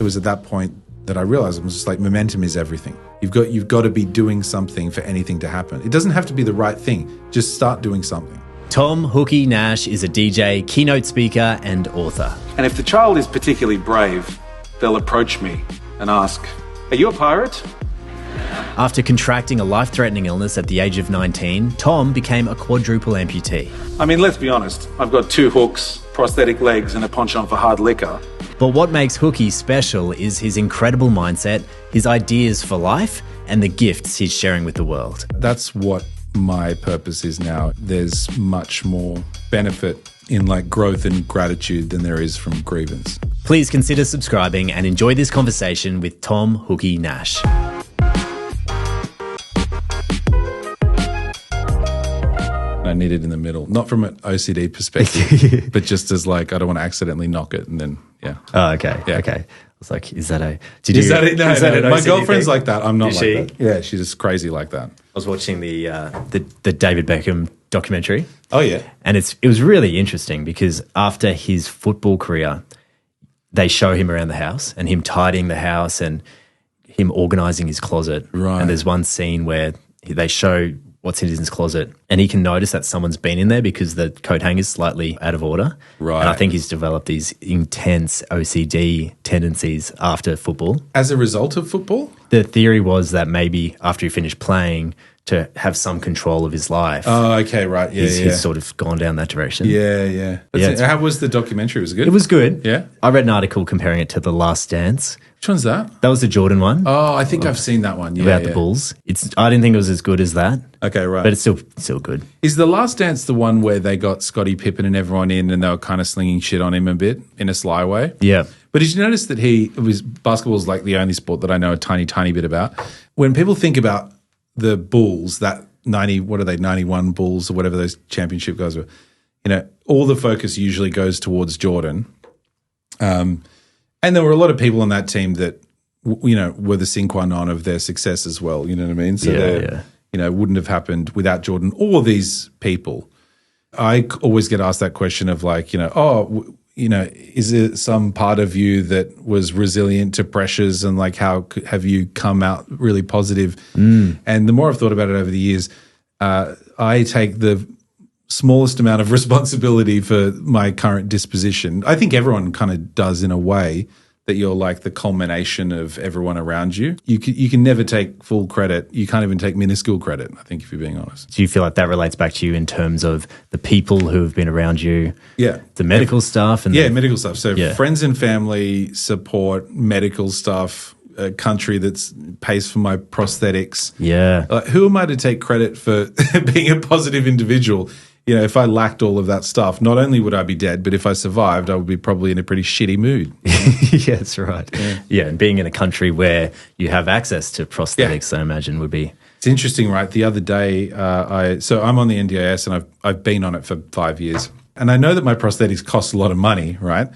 was at that point that I realized it was just like momentum is everything. You've got to be doing something for anything to happen. It doesn't have to be the right thing. Just start doing something. Tom Hookie Nash is a DJ, keynote speaker and author. And if the child is particularly brave, they'll approach me and ask, "Are you a pirate?" After contracting a life-threatening illness at the age of 19, Tom became a quadruple amputee. I mean, let's be honest. I've got 2 hooks, prosthetic legs and a penchant for hard liquor. But what makes Hookie special is his incredible mindset, his ideas for life, and the gifts he's sharing with the world. That's what my purpose is now. There's much more benefit in like growth and gratitude than there is from grievance. Please consider subscribing and enjoy this conversation with Tom Hookie Nash. I need it in the middle, not from an OCD perspective, but just as like, I don't want to accidentally knock it and then, yeah. Oh, okay. Yeah. Okay. I was like, is that a... No, my girlfriend's like that. I'm not Is like she? that. Yeah, she's just crazy like that. I was watching the David Beckham documentary. Oh, yeah. And it was really interesting because after his football career, they show him around the house and him tidying the house and him organising his closet. Right. And there's one scene where they show what's in his closet and he can notice that someone's been in there because the coat hanger's slightly out of order. Right. And I think he's developed these intense OCD tendencies after football. As a result of football? The theory was that maybe after he finished playing, to have some control of his life. Oh, okay, right. Yeah, He's sort of gone down that direction. Yeah. How was the documentary? Was it good? It was good. Yeah? I read an article comparing it to The Last Dance. Which one's that? That was the Jordan one. Oh, I think I've seen that one. Yeah, about the Bulls. I didn't think it was as good as that. Okay, right. But it's still good. Is The Last Dance the one where they got Scottie Pippen and everyone in and they were kind of slinging shit on him a bit in a sly way? Yeah. But did you notice that basketball's like the only sport that I know a tiny, tiny bit about. When people think about the Bulls, that 91 Bulls or whatever those championship guys were, all the focus usually goes towards Jordan. And there were a lot of people on that team that, were the sine qua non of their success as well. You know what I mean? So wouldn't have happened without Jordan or these people. I always get asked that question of like, is it some part of you that was resilient to pressures and like how have you come out really positive? And the more I've thought about it over the years, I take the smallest amount of responsibility for my current disposition. I think everyone kind of does in a way, that you're like the culmination of everyone around you. You can never take full credit. You can't even take minuscule credit, I think, if you're being honest. Do you feel like that relates back to you in terms of the people who have been around you? Yeah. The medical stuff? And medical stuff. So friends and family, support, medical stuff, a country that pays for my prosthetics. Yeah. Who am I to take credit for being a positive individual? If I lacked all of that stuff, not only would I be dead, but if I survived, I would be probably in a pretty shitty mood. Yeah, that's right. Yeah, and being in a country where you have access to prosthetics, I imagine would be... It's interesting, right? The other day, I'm on the NDIS and I've been on it for 5 years. And I know that my prosthetics cost a lot of money, right?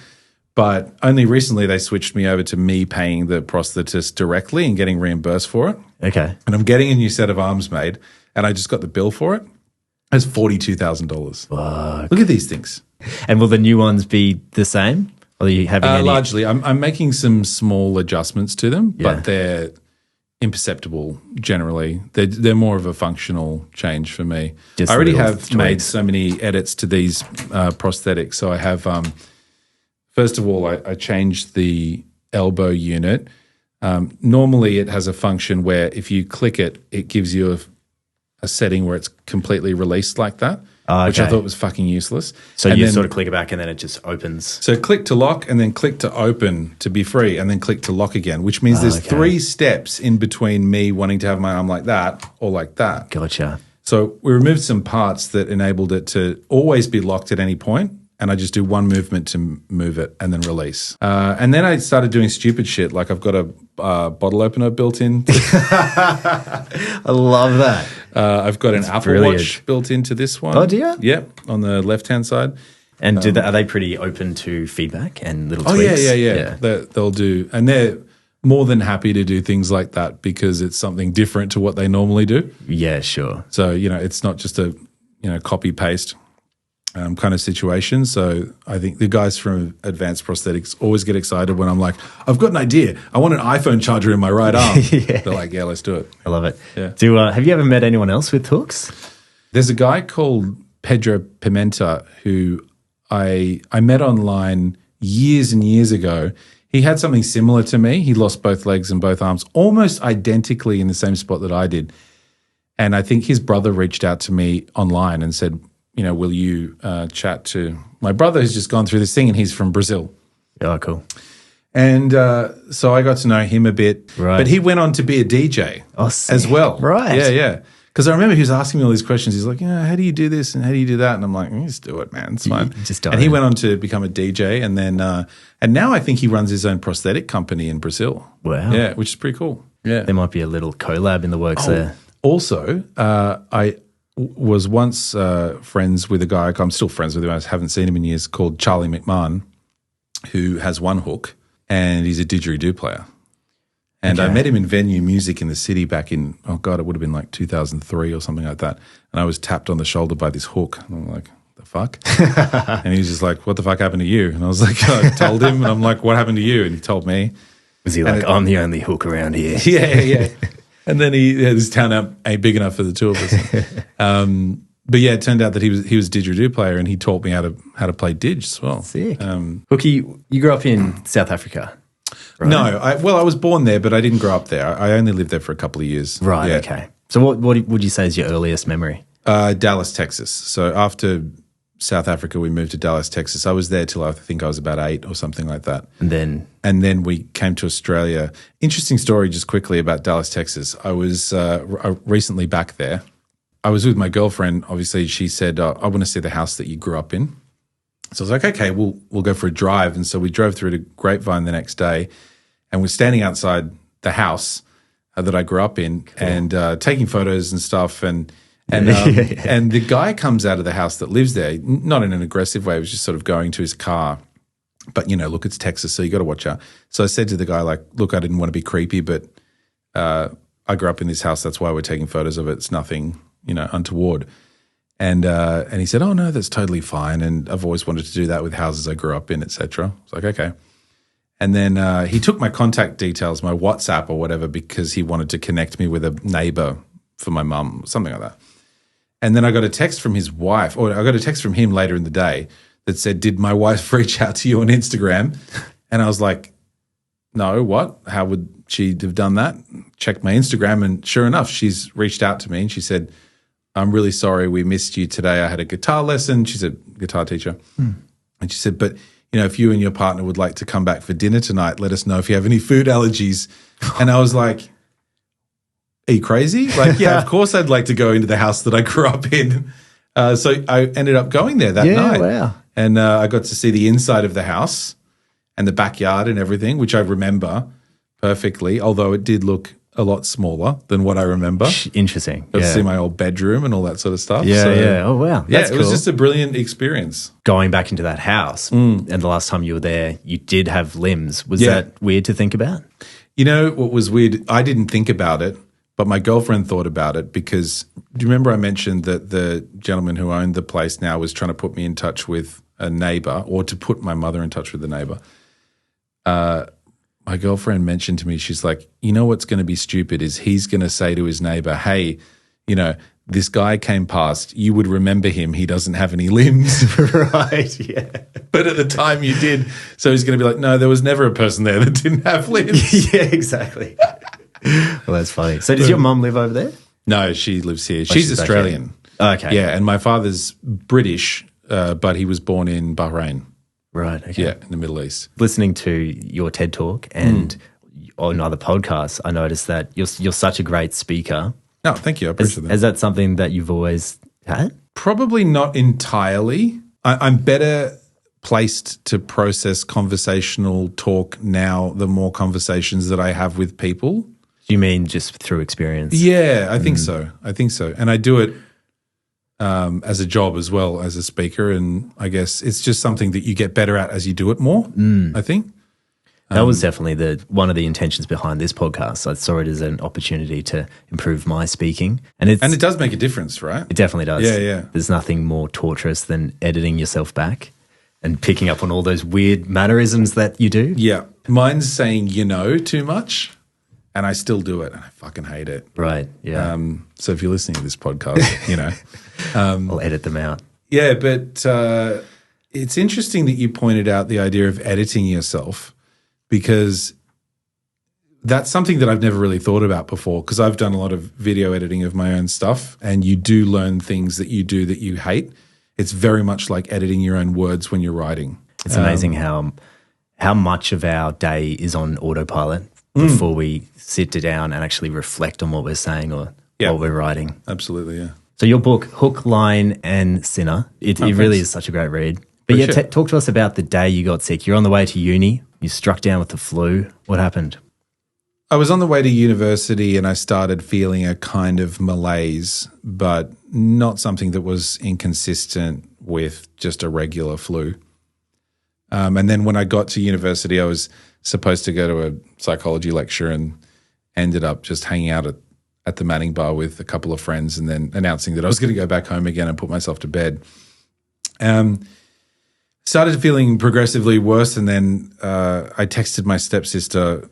But only recently they switched me over to me paying the prosthetist directly and getting reimbursed for it. Okay. And I'm getting a new set of arms made and I just got the bill for it. It's $42,000. Look at these things. And will the new ones be the same? Or are you having any? Largely. I'm making some small adjustments to them, but they're imperceptible generally. They're more of a functional change for me. I already have made so many edits to these prosthetics. So I have, first of all, I changed the elbow unit. Normally it has a function where if you click it, it gives you a setting where it's completely released like that, which I thought was fucking useless. So you sort of click it back and then it just opens. So click to lock and then click to open to be free and then click to lock again, which means there's 3 steps in between me wanting to have my arm like that or like that. Gotcha. So we removed some parts that enabled it to always be locked at any point, and I just do one movement to move it and then release. And then I started doing stupid shit, like I've got a bottle opener built in. I love that. I've got an Apple Watch built into this one. Oh, do you? Yep, on the left-hand side. And are they pretty open to feedback and little tweaks? Yeah. They'll do. And they're more than happy to do things like that because it's something different to what they normally do. Yeah, sure. So, it's not just a, copy-paste. kind of situation. So I think the guys from Advanced Prosthetics always get excited when I'm like, I've got an idea. I want an iPhone charger in my right arm. They're like, yeah, let's do it. I love it. Yeah. Have you ever met anyone else with hooks? There's a guy called Pedro Pimenta who I met online years and years ago. He had something similar to me. He lost both legs and both arms almost identically in the same spot that I did. And I think his brother reached out to me online and said, will you chat to my brother who's just gone through this thing, and he's from Brazil. Oh, cool. And so I got to know him a bit. Right. But he went on to be a DJ as well. Right. Yeah. Because I remember he was asking me all these questions. He's like, how do you do this and how do you do that? And I'm like, just do it, man. It's fine. And he went on to become a DJ. And then and now I think he runs his own prosthetic company in Brazil. Wow. Yeah, which is pretty cool. Yeah. There might be a little collab in the works there. Also, I was once friends with a guy, I'm still friends with him, I haven't seen him in years, called Charlie McMahon, who has one hook, and he's a didgeridoo player. And I met him in venue music in the city back in, it would have been like 2003 or something like that. And I was tapped on the shoulder by this hook. And I'm like, the fuck? And he was just like, what the fuck happened to you? And I was like, I told him. And I'm like, what happened to you? And he told me. Was he like, I'm the only hook around here? Yeah. And then this town ain't big enough for the two of us. But yeah, it turned out that he was a didgeridoo player, and he taught me how to play didge as well. Sick. Hookie, you grew up in South Africa, right? No, I was born there, but I didn't grow up there. I only lived there for a couple of years. Right. Yeah. Okay. So what would you say is your earliest memory? Dallas, Texas. So after South Africa, we moved to Dallas, Texas. I was there till I think I was about 8 or something like that. And then we came to Australia. Interesting story just quickly about Dallas, Texas. I was recently back there. I was with my girlfriend. Obviously, she said, I want to see the house that you grew up in. So I was like, okay, we'll go for a drive. And so we drove through to Grapevine the next day, and we're standing outside the house that I grew up in, and taking photos and stuff. And the guy comes out of the house that lives there, not in an aggressive way. He was just sort of going to his car. But, look, it's Texas, so you got to watch out. So I said to the guy, like, look, I didn't want to be creepy, but I grew up in this house. That's why we're taking photos of it. It's nothing, untoward. And he said, oh, no, that's totally fine. And I've always wanted to do that with houses I grew up in, et cetera. I was like, okay. And then he took my contact details, my WhatsApp or whatever, because he wanted to connect me with a neighbor for my mum, something like that. And then I got a text from his wife, or I got a text from him later in the day that said, did my wife reach out to you on Instagram? And I was like, no, what? How would she have done that? Checked my Instagram, and sure enough, she's reached out to me and she said, I'm really sorry we missed you today. I had a guitar lesson. She's a guitar teacher. And she said, but, if you and your partner would like to come back for dinner tonight, let us know if you have any food allergies. And I was like, are you crazy? Like, yeah, of course I'd like to go into the house that I grew up in. So I ended up going there that night. Wow. And I got to see the inside of the house and the backyard and everything, which I remember perfectly, although it did look a lot smaller than what I remember. Interesting. Got to see my old bedroom and all that sort of stuff. Yeah. Oh, wow. That's it was just a brilliant experience. Going back into that house, and the last time you were there, you did have limbs. Was that weird to think about? What was weird? I didn't think about it, but my girlfriend thought about it because do you remember I mentioned that the gentleman who owned the place now was trying to put me in touch with a neighbor, or to put my mother in touch with the neighbor? My girlfriend mentioned to me, she's like, what's going to be stupid is he's going to say to his neighbor, hey, this guy came past. You would remember him. He doesn't have any limbs. Right, yeah. But at the time you did. So he's going to be like, no, there was never a person there that didn't have limbs. Yeah, exactly. Well, that's funny. So does your mum live over there? No, she lives here. She's Australian. Okay. Yeah, and my father's British, but he was born in Bahrain. Right, okay. Yeah, in the Middle East. Listening to your TED Talk and on other podcasts, I noticed that you're such a great speaker. Oh, thank you. I appreciate that. Is that something that you've always had? Probably not entirely. I'm better placed to process conversational talk now the more conversations that I have with people. Do you mean just through experience? Yeah, I think so. And I do it as a job as well as a speaker, and I guess it's just something that you get better at as you do it more, I think. That was definitely one of the intentions behind this podcast. I saw it as an opportunity to improve my speaking. And it does make a difference, right? It definitely does. Yeah. There's nothing more torturous than editing yourself back and picking up on all those weird mannerisms that you do. Yeah. Mine's saying too much, and I still do it, and I fucking hate it. Right, yeah. So if you're listening to this podcast, I'll edit them out. Yeah, but it's interesting that you pointed out the idea of editing yourself, because that's something that I've never really thought about before, because I've done a lot of video editing of my own stuff, and you do learn things that you do that you hate. It's very much like editing your own words when you're writing. It's amazing how much of our day is on autopilot before we sit down and actually reflect on what we're saying or what we're writing. Absolutely, yeah. So your book, Hook, Line and Sinner, it really is such a great read. But talk to us about the day you got sick. You're on the way to uni. You struck down with the flu. What happened? I was on the way to university and I started feeling a kind of malaise, but not something that was inconsistent with just a regular flu. And then when I got to university, I was supposed to go to a psychology lecture and ended up just hanging out at the Manning Bar with a couple of friends and then announcing that I was going to go back home again and put myself to bed. Started feeling progressively worse, and then I texted my stepsister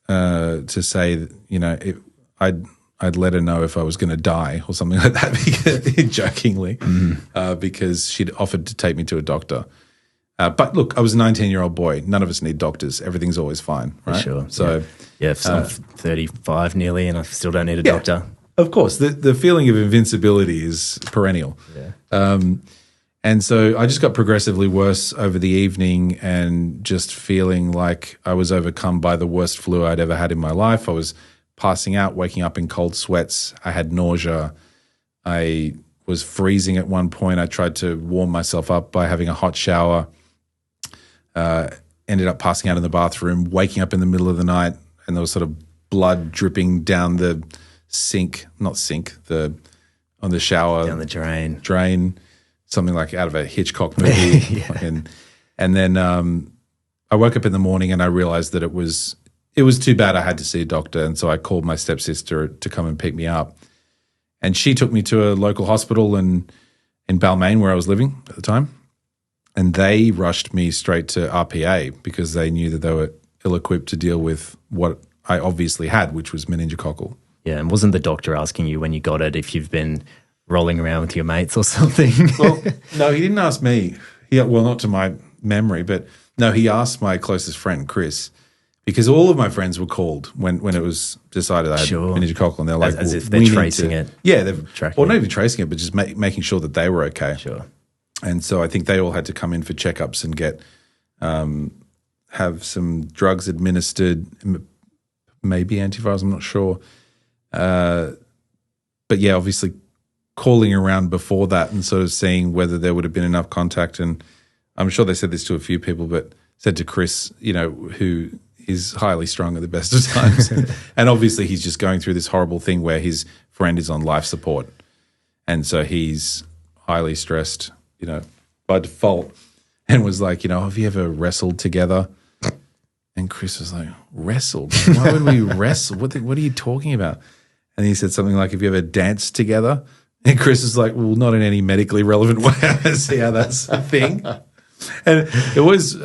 to say that, I'd let her know if I was going to die or something like that, jokingly, because she'd offered to take me to a doctor. But look, I was a 19-year-old boy. None of us need doctors. Everything's always fine, right? Sure. So, I'm 35 nearly, and I still don't need a doctor. Of course, the feeling of invincibility is perennial. Yeah. And so I just got progressively worse over the evening, and just feeling like I was overcome by the worst flu I'd ever had in my life. I was passing out, waking up in cold sweats. I had nausea. I was freezing at one point. I tried to warm myself up by having a hot shower. Ended up passing out in the bathroom, waking up in the middle of the night, and there was sort of blood dripping down the on the shower. Down the drain. Something like out of a Hitchcock movie. And then I woke up in the morning and I realized that it was too bad. I had to see a doctor. And so I called my stepsister to come and pick me up. And she took me to a local hospital in Balmain, where I was living at the time. And they rushed me straight to RPA because they knew that they were ill-equipped to deal with what I obviously had, which was meningococcal. Yeah, and wasn't the doctor asking you when you got it if you've been rolling around with your mates or something? Well, no, he didn't ask me. Not to my memory, but no, he asked my closest friend, Chris, because all of my friends were called when it was decided I had meningococcal, and they're like, as if they're tracing it. Yeah, not even tracing it, but just making sure that they were okay. Sure. And so I think they all had to come in for checkups and get have some drugs administered, maybe antivirals, I'm not sure. But yeah, obviously calling around before that and sort of seeing whether there would have been enough contact. And I'm sure they said this to a few people, but said to Chris, who is highly strung at the best of times. And obviously he's just going through this horrible thing where his friend is on life support. And so he's highly stressed, by default, and was like, have you ever wrestled together? And Chris was like, wrestled? Why would we wrestle? What are you talking about? And he said something like, have you ever danced together? And Chris is like, well, not in any medically relevant way. I don't see how that's a thing. And it always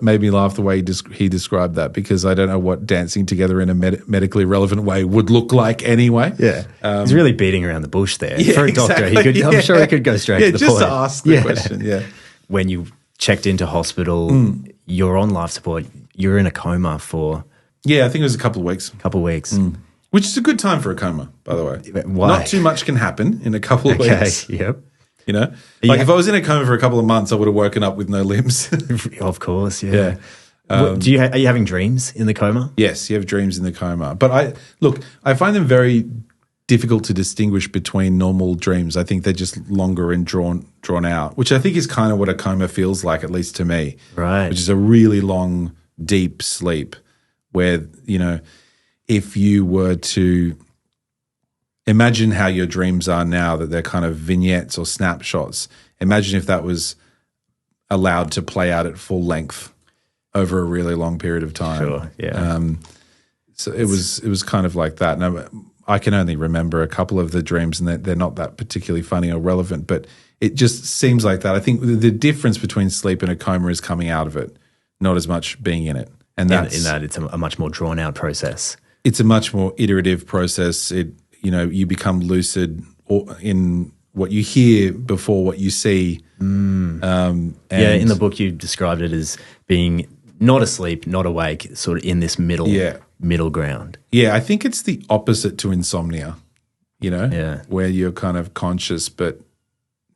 made me laugh the way he described that, because I don't know what dancing together in a medically relevant way would look like anyway. Yeah. He's really beating around the bush there. For a doctor, I'm sure he could go straight to the point. Just to ask the question, yeah. When you checked into hospital, you're on life support, you're in a coma for... Yeah, I think it was a couple of weeks. Which is a good time for a coma, by the way. Why? Not too much can happen in a couple of weeks. Yep. If I was in a coma for a couple of months, I would have woken up with no limbs. Of course, yeah. Are you having dreams in the coma? Yes, you have dreams in the coma. But I find them very difficult to distinguish between normal dreams. I think they're just longer and drawn out, which I think is kind of what a coma feels like, at least to me. Right. Which is a really long, deep sleep where, if you were to imagine how your dreams are now, that they're kind of vignettes or snapshots. Imagine if that was allowed to play out at full length over a really long period of time. Sure, yeah. So it was kind of like that. Now, I can only remember a couple of the dreams, and they're not that particularly funny or relevant, but it just seems like that. I think the difference between sleep and a coma is coming out of it, not as much being in it. And that's, in that it's a much more drawn out process. It's a much more iterative process. You become lucid in what you hear before what you see. In the book you described it as being not asleep, not awake, sort of in this middle ground. Yeah, I think it's the opposite to insomnia, Yeah. where you're kind of conscious but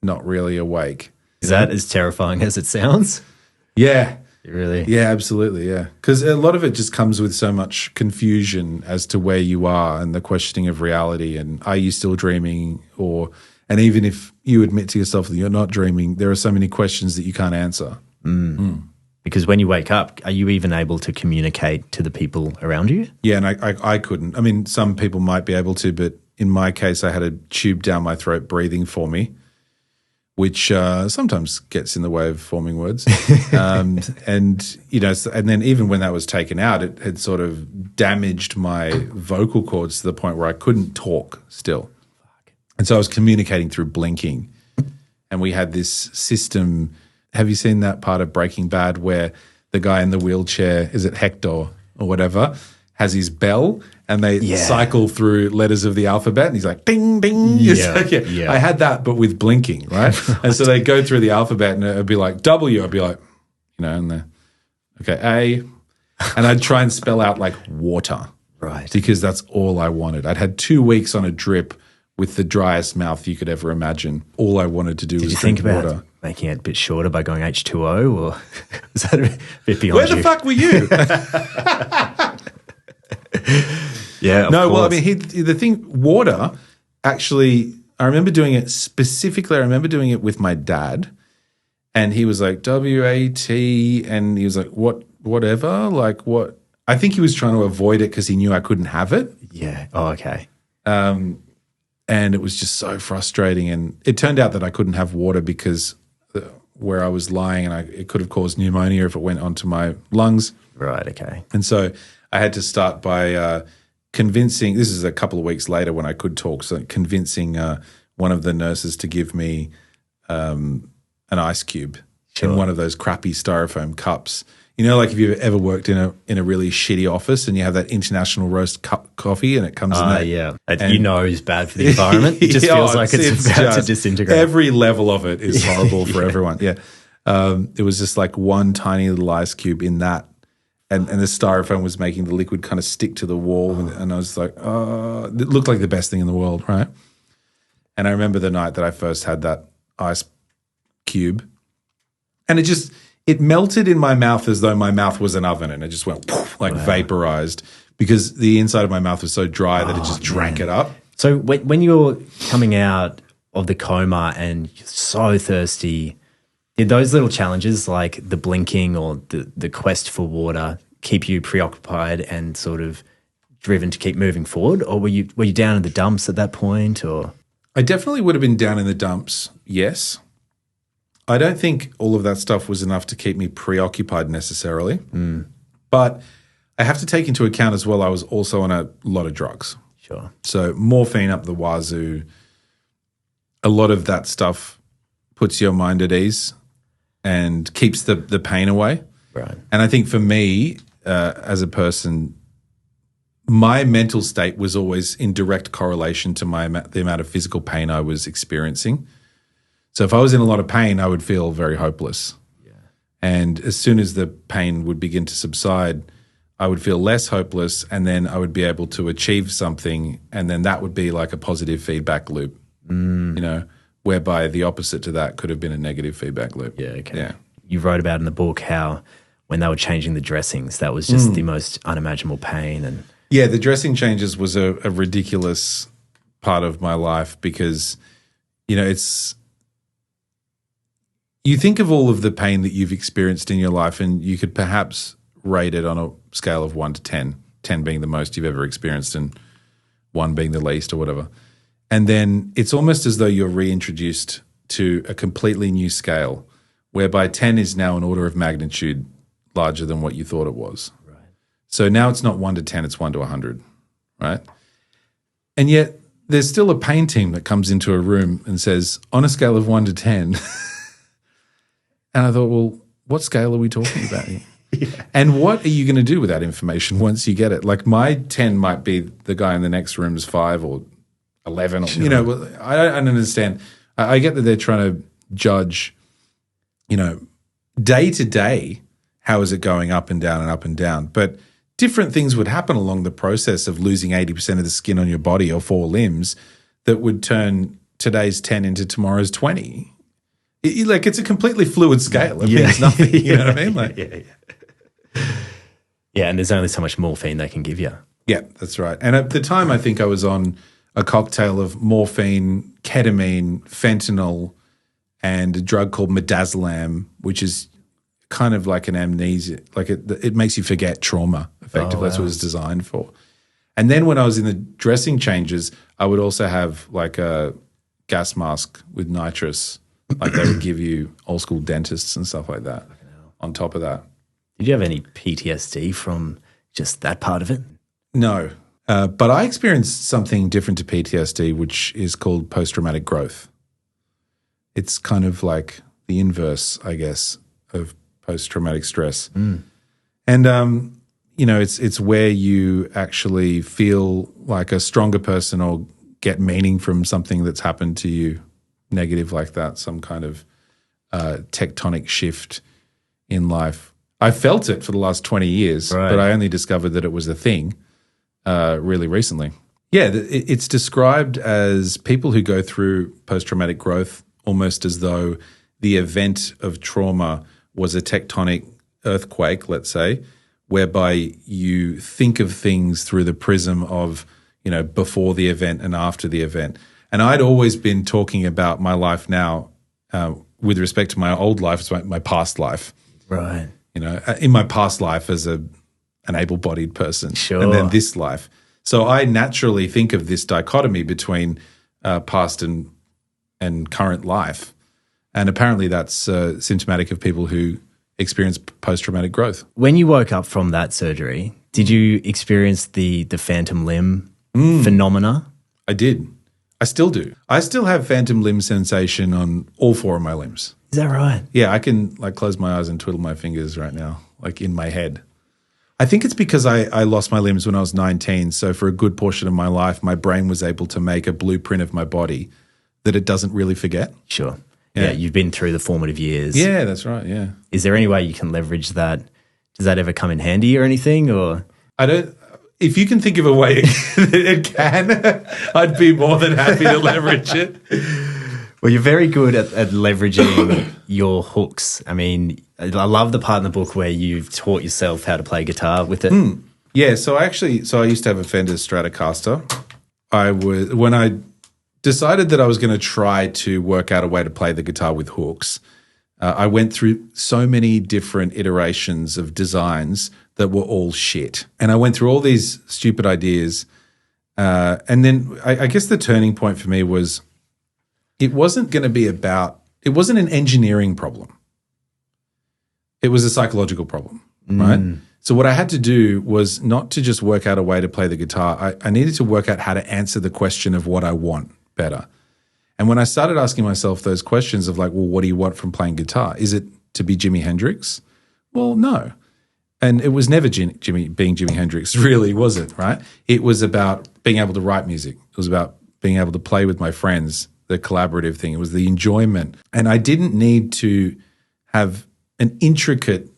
not really awake. Is that as terrifying as it sounds? Yeah. Really? Yeah, absolutely, yeah. Because a lot of it just comes with so much confusion as to where you are and the questioning of reality and are you still dreaming, and even if you admit to yourself that you're not dreaming, there are so many questions that you can't answer. Because when you wake up, are you even able to communicate to the people around you? Yeah, and I couldn't. I mean, some people might be able to, but in my case, I had a tube down my throat breathing for me, which sometimes gets in the way of forming words. And then even when that was taken out, it had sort of damaged my vocal cords to the point where I couldn't talk still. And so I was communicating through blinking. And we had this system. Have you seen that part of Breaking Bad where the guy in the wheelchair, is it Hector or whatever, has his bell and they cycle through letters of the alphabet and he's like, ding, ding. I had that, but with blinking, right? And so they go through the alphabet and it'd be like W. I'd be like, and the A. And I'd try and spell out like water. Right. Because that's all I wanted. I'd had 2 weeks on a drip with the driest mouth you could ever imagine. All I wanted to do was drink water. About making it a bit shorter by going H2O, or was that a bit beyond Where the fuck were you? Yeah, of no, course. well, I mean, the thing, water, actually, I remember doing it specifically. I remember doing it with my dad, and he was like, W-A-T, and he was like, whatever, like what? I think he was trying to avoid it because he knew I couldn't have it. Yeah. Oh, okay. And it was just so frustrating. And it turned out that I couldn't have water because where I was lying, and it could have caused pneumonia if it went onto my lungs. Right, okay. And so I had to start by convincing, this is a couple of weeks later when I could talk, so convincing one of the nurses to give me an ice cube in one of those crappy styrofoam cups. Like if you've ever worked in a really shitty office and you have that international roast coffee and it comes in that. Yeah. Is bad for the environment. It just feels like it's about to disintegrate. Every level of it is horrible for everyone. Yeah. It was just like one tiny little ice cube in that. And the styrofoam was making the liquid kind of stick to the wall. And I was like, it looked like the best thing in the world, right? And I remember the night that I first had that ice cube. And it melted in my mouth as though my mouth was an oven, and it just went vaporized because the inside of my mouth was so dry that it just drank it up. So when you're coming out of the coma and you're so thirsty, did those little challenges like the blinking or the quest for water keep you preoccupied and sort of driven to keep moving forward, or were you down in the dumps at that point? Or I definitely would have been down in the dumps, yes. I don't think all of that stuff was enough to keep me preoccupied necessarily. But I have to take into account as well I was also on a lot of drugs. Sure. So morphine up the wazoo, a lot of that stuff puts your mind at ease and keeps the pain away. Right. And I think for me as a person, my mental state was always in direct correlation to the amount of physical pain I was experiencing. So if I was in a lot of pain, I would feel very hopeless. Yeah. And as soon as the pain would begin to subside, I would feel less hopeless, and then I would be able to achieve something, and then that would be like a positive feedback loop, whereby the opposite to that could have been a negative feedback loop. Yeah, okay. Yeah. You wrote about in the book how when they were changing the dressings, that was just the most unimaginable pain. And yeah, the dressing changes was a ridiculous part of my life because, you think of all of the pain that you've experienced in your life, and you could perhaps rate it on a scale of 1 to 10, 10 being the most you've ever experienced and 1 being the least or whatever. And then it's almost as though you're reintroduced to a completely new scale, whereby 10 is now an order of magnitude larger than what you thought it was. Right. So now it's not 1 to 10, it's 1 to 100, right? And yet there's still a pain team that comes into a room and says, on a scale of 1 to 10, and I thought, well, what scale are we talking about here? Yeah. And what are you going to do with that information once you get it? Like my 10 might be the guy in the next room's 5 or 11. Or, sure. You know, I don't understand. I get that they're trying to judge, you know, day to day, how is it going up and down and up and down? But different things would happen along the process of losing 80% of the skin on your body or 4 limbs that would turn today's 10 into tomorrow's 20. It's a completely fluid scale. It means nothing. You know what I mean? Like, yeah, and there's only so much morphine they can give you. Yeah, that's right. And at the time, I think I was on a cocktail of morphine, ketamine, fentanyl, and a drug called midazolam, which is kind of like an amnesia. Like it makes you forget trauma, effectively. That's what it's designed for. And then when I was in the dressing changes, I would also have like a gas mask with nitrous. Like they would give you old school dentists and stuff like that on top of that. Did you have any PTSD from just that part of it? No, but I experienced something different to PTSD, which is called post-traumatic growth. It's kind of like the inverse, I guess, of post-traumatic stress. Mm. And, you know, it's where you actually feel like a stronger person or get meaning from something that's happened to you, negative like that, some kind of tectonic shift in life. I felt it for the last 20 years, right. But I only discovered that it was a thing really recently. Yeah, it's described as people who go through post-traumatic growth almost as though the event of trauma was a tectonic earthquake, let's say, whereby you think of things through the prism of, you know, before the event and after the event. And I'd always been talking about my life now with respect to my old life, it's my past life. Right. You know, in my past life as an able-bodied person. Sure. And then this life. So I naturally think of this dichotomy between past and current life. And apparently that's symptomatic of people who experience post-traumatic growth. When you woke up from that surgery, did you experience the phantom limb phenomena? I did. I still do. I still have phantom limb sensation on all 4 of my limbs. Is that right? Yeah, I can like close my eyes and twiddle my fingers right now, like in my head. I think it's because I lost my limbs when I was 19. So for a good portion of my life, my brain was able to make a blueprint of my body that it doesn't really forget. Sure. Yeah, you've been through the formative years. Yeah, that's right, yeah. Is there any way you can leverage that? Does that ever come in handy or anything? Or I don't. If you can think of a way that it can, I'd be more than happy to leverage it. Well, you're very good at leveraging your hooks. I mean, I love the part in the book where you've taught yourself how to play guitar with it. Yeah, so I used to have a Fender Stratocaster. When I decided that I was going to try to work out a way to play the guitar with hooks, I went through so many different iterations of designs that were all shit. And I went through all these stupid ideas. And then I guess the turning point for me was it wasn't an engineering problem. It was a psychological problem, right? So what I had to do was not to just work out a way to play the guitar. I needed to work out how to answer the question of what I want better. And when I started asking myself those questions of like, well, what do you want from playing guitar? Is it to be Jimi Hendrix? Well, no. And it was never being Jimi Hendrix, really, was it, right? It was about being able to write music. It was about being able to play with my friends, the collaborative thing. It was the enjoyment. And I didn't need to have an intricate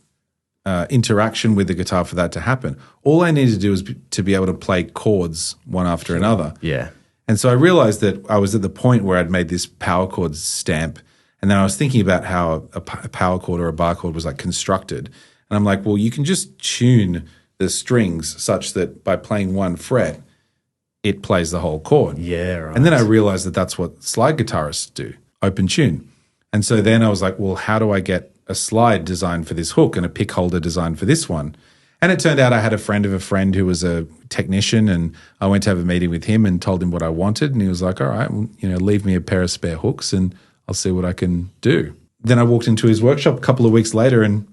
interaction with the guitar for that to happen. All I needed to do was to be able to play chords one after another. Yeah. And so I realized that I was at the point where I'd made this power chord stamp, and then I was thinking about how a power chord or a bar chord was like constructed. And I'm like, well, you can just tune the strings such that by playing one fret, it plays the whole chord. Yeah, right. And then I realized that that's what slide guitarists do, open tune. And so then I was like, well, how do I get a slide designed for this hook and a pick holder designed for this one? And it turned out I had a friend of a friend who was a technician, and I went to have a meeting with him and told him what I wanted. And he was like, all right, well, leave me a pair of spare hooks and I'll see what I can do. Then I walked into his workshop a couple of weeks later, and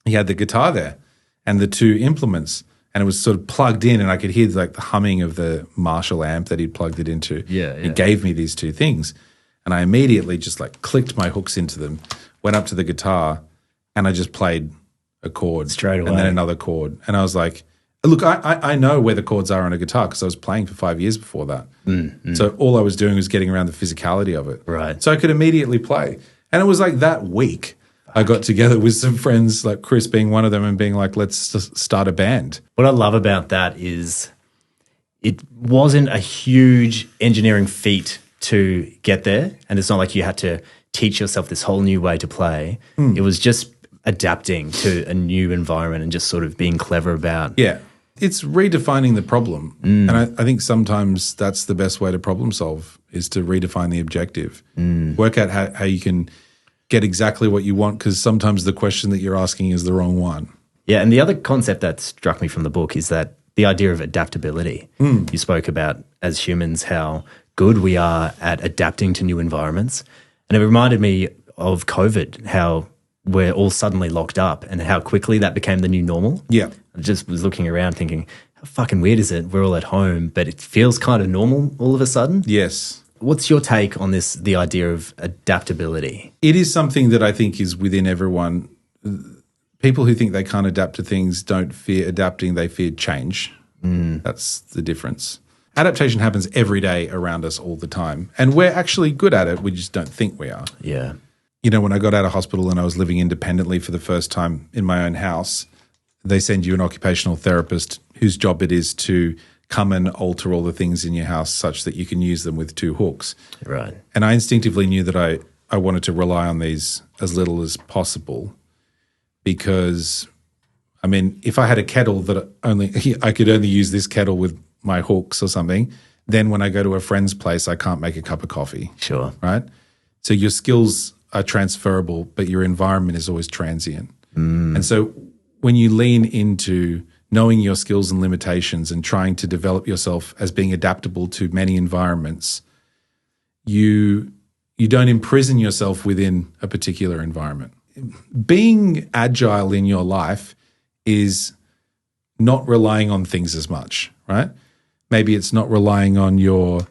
he had the guitar there and the two implements, and it was sort of plugged in, and I could hear like the humming of the Marshall amp that he'd plugged it into. Yeah. He gave me these two things, and I immediately just like clicked my hooks into them, went up to the guitar, and I just played a chord straight away, and then another chord, and I was like, look, I know where the chords are on a guitar because I was playing for 5 years before that. So all I was doing was getting around the physicality of it. Right. So I could immediately play. And it was like that week I got together with some friends, like Chris being one of them, and being like, let's start a band. What I love about that is it wasn't a huge engineering feat to get there. And it's not like you had to teach yourself this whole new way to play. It was just adapting to a new environment and just sort of being clever about. Yeah. It's redefining the problem. And I think sometimes that's the best way to problem solve, is to redefine the objective. Work out how you can get exactly what you want, because sometimes the question that you're asking is the wrong one. Yeah, and the other concept that struck me from the book is that the idea of adaptability. You spoke about, as humans, how good we are at adapting to new environments. And it reminded me of COVID, how we're all suddenly locked up and how quickly that became the new normal. Yeah. I just was looking around thinking, how fucking weird is it? We're all at home, but it feels kind of normal all of a sudden. Yes. What's your take on this, the idea of adaptability? It is something that I think is within everyone. People who think they can't adapt to things don't fear adapting, they fear change. That's the difference. Adaptation happens every day around us all the time, and we're actually good at it. We just don't think we are. Yeah. You know, when I got out of hospital and I was living independently for the first time in my own house, they send you an occupational therapist whose job it is to come and alter all the things in your house such that you can use them with two hooks. Right. And I instinctively knew that I wanted to rely on these as little as possible, because, I mean, if I had a kettle that I could only use this kettle with my hooks or something, then when I go to a friend's place, I can't make a cup of coffee. Sure. Right? So your skills are transferable, but your environment is always transient. And so when you lean into knowing your skills and limitations and trying to develop yourself as being adaptable to many environments, you don't imprison yourself within a particular environment. Being agile in your life is not relying on things as much, right? Maybe it's not relying on your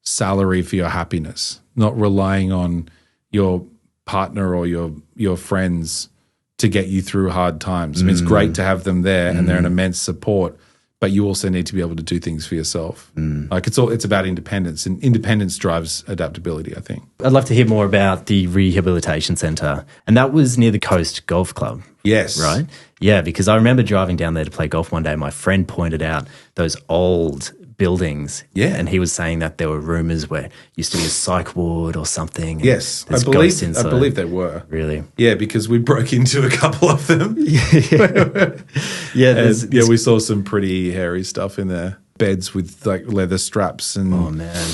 salary for your happiness, not relying on your partner or your friends to get you through hard times. I mean, it's great to have them there and they're an immense support, but you also need to be able to do things for yourself. Like it's about independence, and independence drives adaptability, I think. I'd love to hear more about the Rehabilitation Centre. And that was near the Coast Golf Club. Yes. Right? Yeah, because I remember driving down there to play golf one day. My friend pointed out those old buildings. Yeah. And he was saying that there were rumours where it used to be a psych ward or something. Yes, I There's believe ghosts inside. I believe they were. Really? Yeah, because we broke into a couple of them. Yeah, And, we saw some pretty hairy stuff in there. Beds with like leather straps and oh man,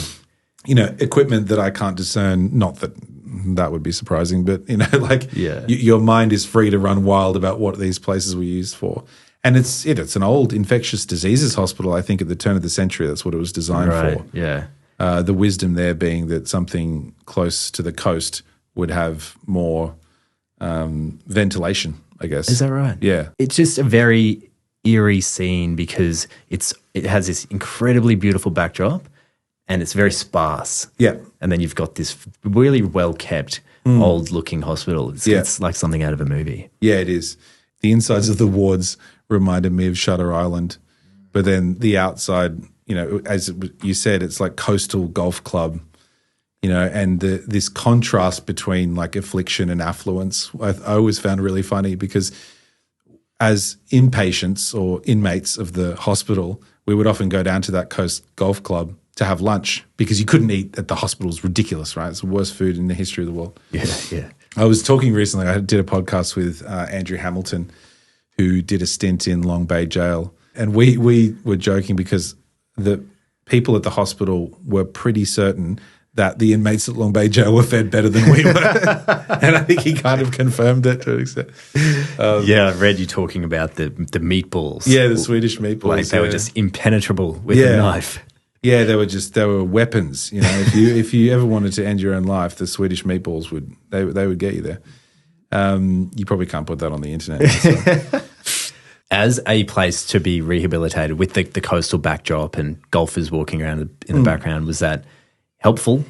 equipment that I can't discern. Not that would be surprising, but like Yeah. your mind is free to run wild about what these places were used for. And it's an old infectious diseases hospital. I think at the turn of the century, that's what it was designed right? for. Yeah. The wisdom there being that something close to the coast would have more ventilation, I guess. Is that right? Yeah. It's just a very eerie scene because it has this incredibly beautiful backdrop and it's very sparse. Yeah. And then you've got this really well-kept, old-looking hospital. It's like something out of a movie. Yeah, it is. The insides of the wards reminded me of Shutter Island, but then the outside, as you said, it's like coastal golf club, and this contrast between like affliction and affluence, I always found really funny because as inpatients or inmates of the hospital, we would often go down to that coast golf club to have lunch because you couldn't eat at the hospital. It's ridiculous, right? It's the worst food in the history of the world. Yeah. I was talking recently, I did a podcast with Andrew Hamilton, who did a stint in Long Bay Jail. And we were joking because the people at the hospital were pretty certain that the inmates at Long Bay Jail were fed better than we were. And I think he kind of confirmed it to an extent. Yeah, I read you talking about the meatballs. Yeah, the Swedish meatballs. Like they were just impenetrable with a knife. Yeah, they were weapons. If you ever wanted to end your own life, the Swedish meatballs would get you there. You probably can't put that on the internet. So. As a place to be rehabilitated with the coastal backdrop and golfers walking around in the background, was that helpful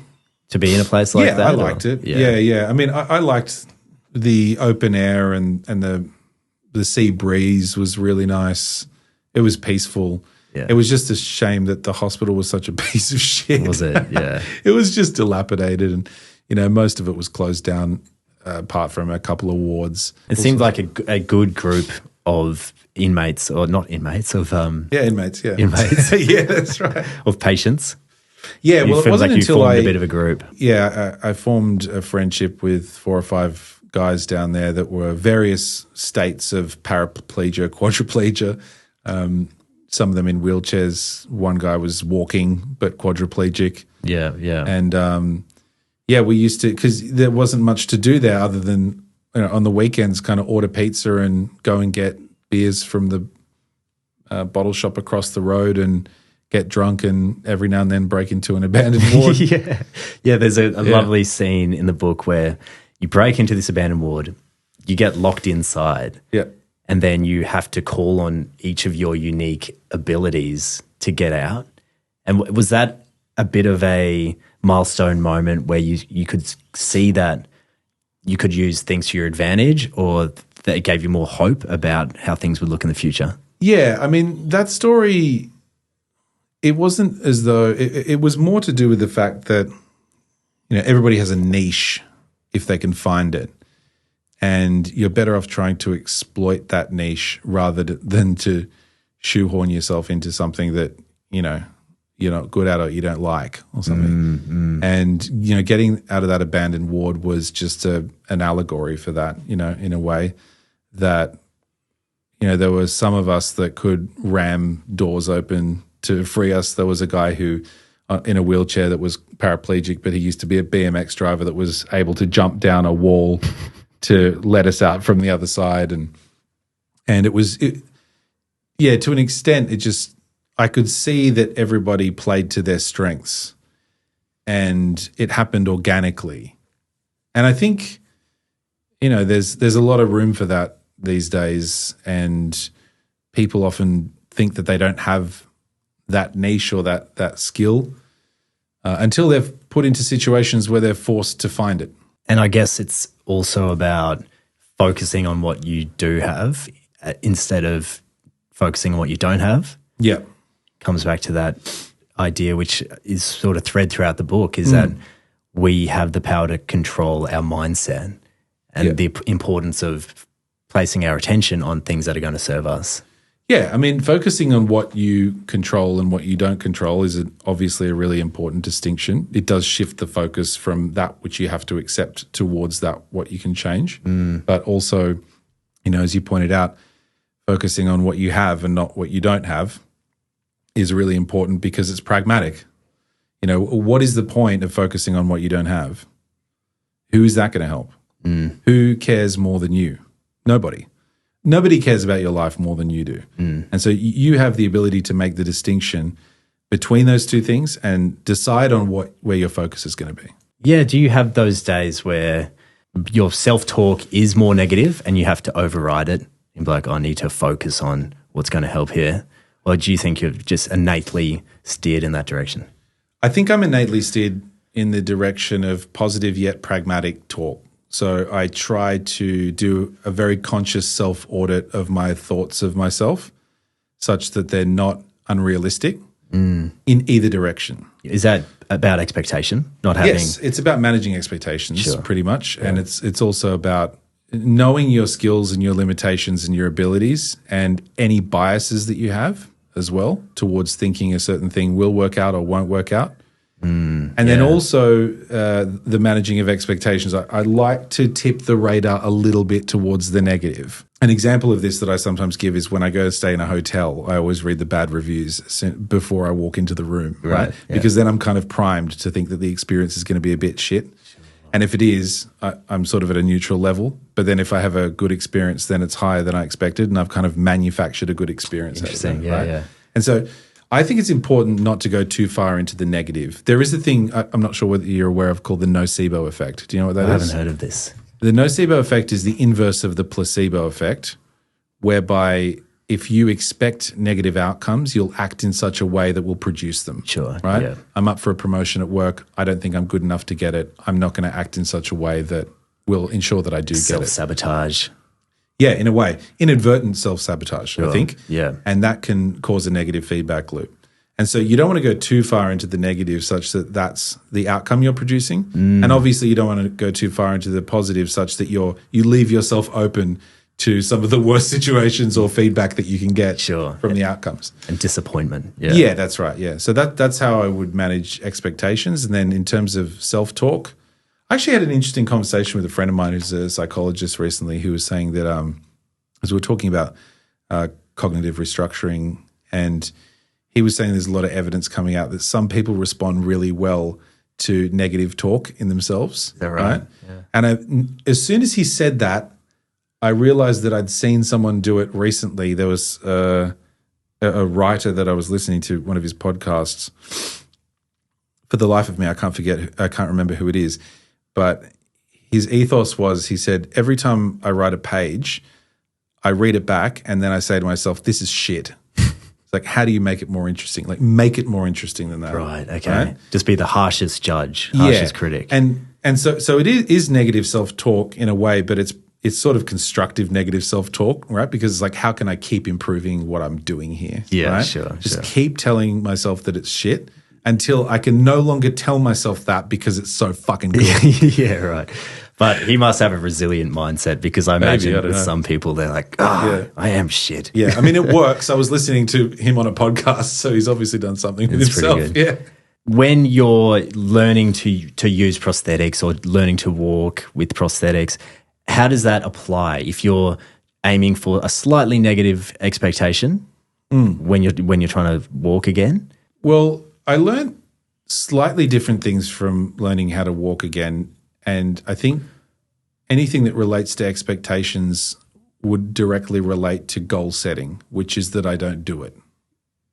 to be in a place like that? Yeah, I liked it. Yeah. I mean, I liked the open air and the sea breeze was really nice. It was peaceful. Yeah. It was just a shame that the hospital was such a piece of shit. Was it? Yeah. It was just dilapidated, and most of it was closed down apart from a couple of wards. It seemed like a good group of inmates, or not inmates, of inmates, inmates, yeah, that's right, of patients. Yeah, well, it wasn't until I formed a bit of a group. Yeah, I formed a friendship with 4 or 5 guys down there that were various states of paraplegia, quadriplegia. Some of them in wheelchairs. One guy was walking but quadriplegic. Yeah. And we used to, because there wasn't much to do there other than on the weekends kind of order pizza and go and get beers from the bottle shop across the road and get drunk and every now and then break into an abandoned ward. Yeah. There's a lovely scene in the book where you break into this abandoned ward, you get locked inside. Yeah. And then you have to call on each of your unique abilities to get out. And was that a bit of a milestone moment where you could see that you could use things to your advantage, or that it gave you more hope about how things would look in the future? Yeah, I mean, that story, it wasn't as though it was more to do with the fact that everybody has a niche if they can find it. And you're better off trying to exploit that niche rather than to shoehorn yourself into something that, you're not good at or you don't like or something. And, getting out of that abandoned ward was just an allegory for that, in a way that, there was some of us that could ram doors open to free us. There was a guy who, in a wheelchair, that was paraplegic, but he used to be a BMX driver that was able to jump down a wall to let us out from the other side. And it was, to an extent, I could see that everybody played to their strengths and it happened organically. And I think, there's a lot of room for that these days, and people often think that they don't have that niche or that skill until they're put into situations where they're forced to find it. And I guess it's also about focusing on what you do have instead of focusing on what you don't have. Yeah. Comes back to that idea, which is sort of thread throughout the book, is that we have the power to control our mindset and the importance of placing our attention on things that are going to serve us. Yeah, I mean, focusing on what you control and what you don't control is obviously a really important distinction. It does shift the focus from that which you have to accept towards that what you can change. But also, as you pointed out, focusing on what you have and not what you don't have is really important because it's pragmatic. What is the point of focusing on what you don't have? Who is that going to help? Who cares more than you? Nobody. Nobody cares about your life more than you do. And so you have the ability to make the distinction between those two things and decide on where your focus is going to be. Yeah. Do you have those days where your self-talk is more negative and you have to override it and be like, I need to focus on what's going to help here? Or do you think you're just innately steered in that direction? I think I'm innately steered in the direction of positive yet pragmatic talk. So I try to do a very conscious self-audit of my thoughts of myself such that they're not unrealistic in either direction. Is that about expectation? Not having? Yes, it's about managing expectations pretty much. Yeah. And it's also about knowing your skills and your limitations and your abilities and any biases that you have as well towards thinking a certain thing will work out or won't work out. And then also the managing of expectations. I like to tip the radar a little bit towards the negative. An example of this that I sometimes give is when I go to stay in a hotel, I always read the bad reviews before I walk into the room, right? Because then I'm kind of primed to think that the experience is going to be a bit shit. And if it is, I'm sort of at a neutral level. But then if I have a good experience, then it's higher than I expected, and I've kind of manufactured a good experience. Interesting, right? And so I think it's important not to go too far into the negative. There is a thing, I'm not sure whether you're aware of, called the no-cebo effect. Do you know what that is? I haven't heard of this. The nocebo effect is the inverse of the placebo effect, whereby if you expect negative outcomes, you'll act in such a way that will produce them. Sure. Right? Yeah. I'm up for a promotion at work. I don't think I'm good enough to get it. I'm not going to act in such a way that will ensure that I do get it. Self-sabotage. Yeah, in a way. Inadvertent self-sabotage, I think. Yeah. And that can cause a negative feedback loop. And so you don't want to go too far into the negative such that that's the outcome you're producing. And obviously you don't want to go too far into the positive such that you leave yourself open to some of the worst situations or feedback that you can get from the outcomes. And disappointment. Yeah, that's right. Yeah. So that's how I would manage expectations. And then in terms of self-talk, I actually had an interesting conversation with a friend of mine who's a psychologist recently who was saying that as we were talking about cognitive restructuring, and he was saying there's a lot of evidence coming out that some people respond really well to negative talk in themselves. Is that right? Yeah. And as soon as he said that, I realized that I'd seen someone do it recently. There was a writer that I was listening to, one of his podcasts. For the life of me, I can't remember who it is. But his ethos was, he said, every time I write a page, I read it back and then I say to myself, this is shit. It's like, how do you make it more interesting? Like, make it more interesting than that. Right, okay. Right? Just be the harshest judge, harshest critic. And so it is negative self-talk in a way, but it's sort of constructive negative self-talk, right? Because it's like, how can I keep improving what I'm doing here? Yeah, right? sure. Just keep telling myself that it's shit until I can no longer tell myself that because it's so fucking good. Yeah, right. But he must have a resilient mindset because I imagine with some people, they're like, I am shit. Yeah, I mean, it works. I was listening to him on a podcast, so he's obviously done something with himself. Yeah. When you're learning to use prosthetics or learning to walk with prosthetics, how does that apply if you're aiming for a slightly negative expectation when you're trying to walk again? Well, I learned slightly different things from learning how to walk again, and I think anything that relates to expectations would directly relate to goal setting, which is that I don't do it.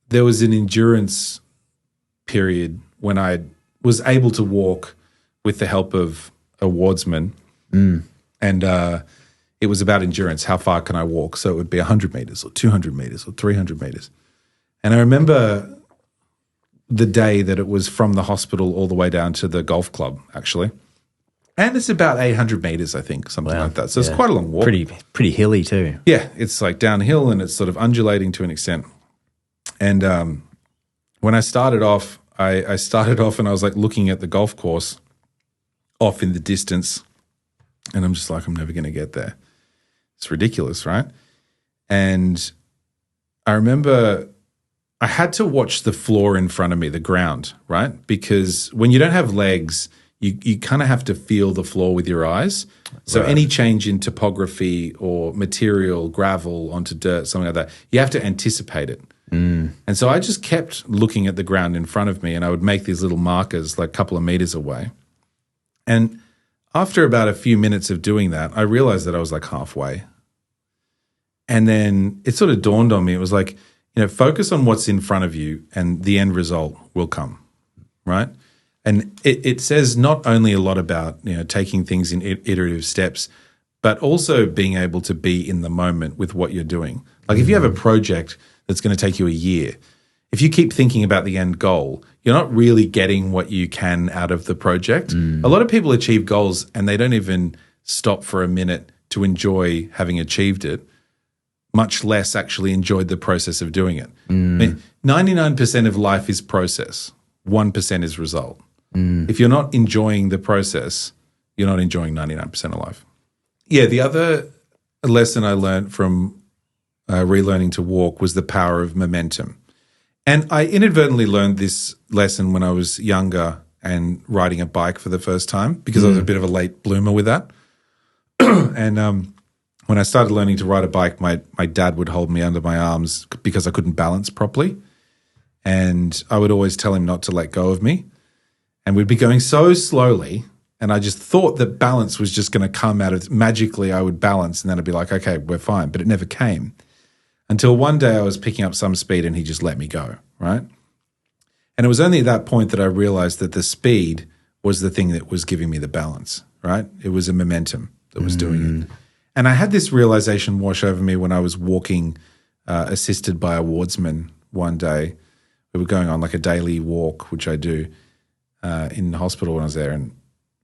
There was an endurance period when I was able to walk with the help of a wardsman, and it was about endurance. How far can I walk? So it would be 100 meters or 200 meters or 300 meters. And I remember the day that it was from the hospital all the way down to the golf club, actually. And it's about 800 meters, I think, something like that. So it's quite a long walk. Pretty hilly too. Yeah, it's like downhill and it's sort of undulating to an extent. And when I started off, I started off and I was like looking at the golf course off in the distance, and I'm just like, I'm never going to get there. It's ridiculous, right? And I remember I had to watch the floor in front of me, the ground, right? Because when you don't have legs, you kind of have to feel the floor with your eyes. So any change in topography or material, gravel onto dirt, something like that, you have to anticipate it. And so I just kept looking at the ground in front of me, and I would make these little markers like a couple of meters away. And after about a few minutes of doing that, I realized that I was like halfway. And then it sort of dawned on me. It was like, focus on what's in front of you and the end result will come, right? And it says not only a lot about, taking things in iterative steps, but also being able to be in the moment with what you're doing. Like if you have a project that's going to take you a year, if you keep thinking about the end goal, you're not really getting what you can out of the project. A lot of people achieve goals and they don't even stop for a minute to enjoy having achieved it, much less actually enjoyed the process of doing it. I mean, 99% of life is process, 1% is result. If you're not enjoying the process, you're not enjoying 99% of life. Yeah, the other lesson I learned from relearning to walk was the power of momentum. And I inadvertently learned this lesson when I was younger and riding a bike for the first time because I was a bit of a late bloomer with that. And when I started learning to ride a bike, my dad would hold me under my arms because I couldn't balance properly. And I would always tell him not to let go of me. And we'd be going so slowly, and I just thought that balance was just going to come out of magically I would balance, and then I'd be like, okay, we're fine. But it never came until one day I was picking up some speed and he just let me go, right? And it was only at that point that I realized that the speed was the thing that was giving me the balance, right? It was a momentum. that was doing it. And I had this realization wash over me when I was walking, assisted by a wardsman one day. We were going on like a daily walk, which I do in the hospital when I was there. And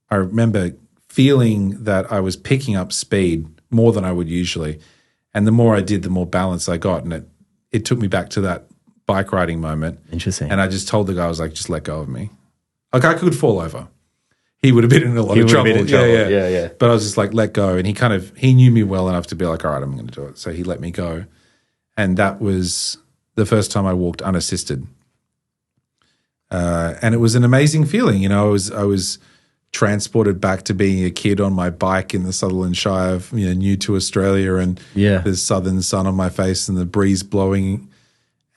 I remember feeling that I was picking up speed more than I would usually. And the more I did, the more balance I got. And it took me back to that bike riding moment. Interesting. And I just told the guy, I was like, just let go of me. Like I could fall over. He would have been in a lot of trouble. Yeah. But I was just like, let go. And he knew me well enough to be like, all right, I'm going to do it. So he let me go. And that was the first time I walked unassisted. And it was an amazing feeling. I was transported back to being a kid on my bike in the Sutherland Shire, new to Australia, and the southern sun on my face and the breeze blowing.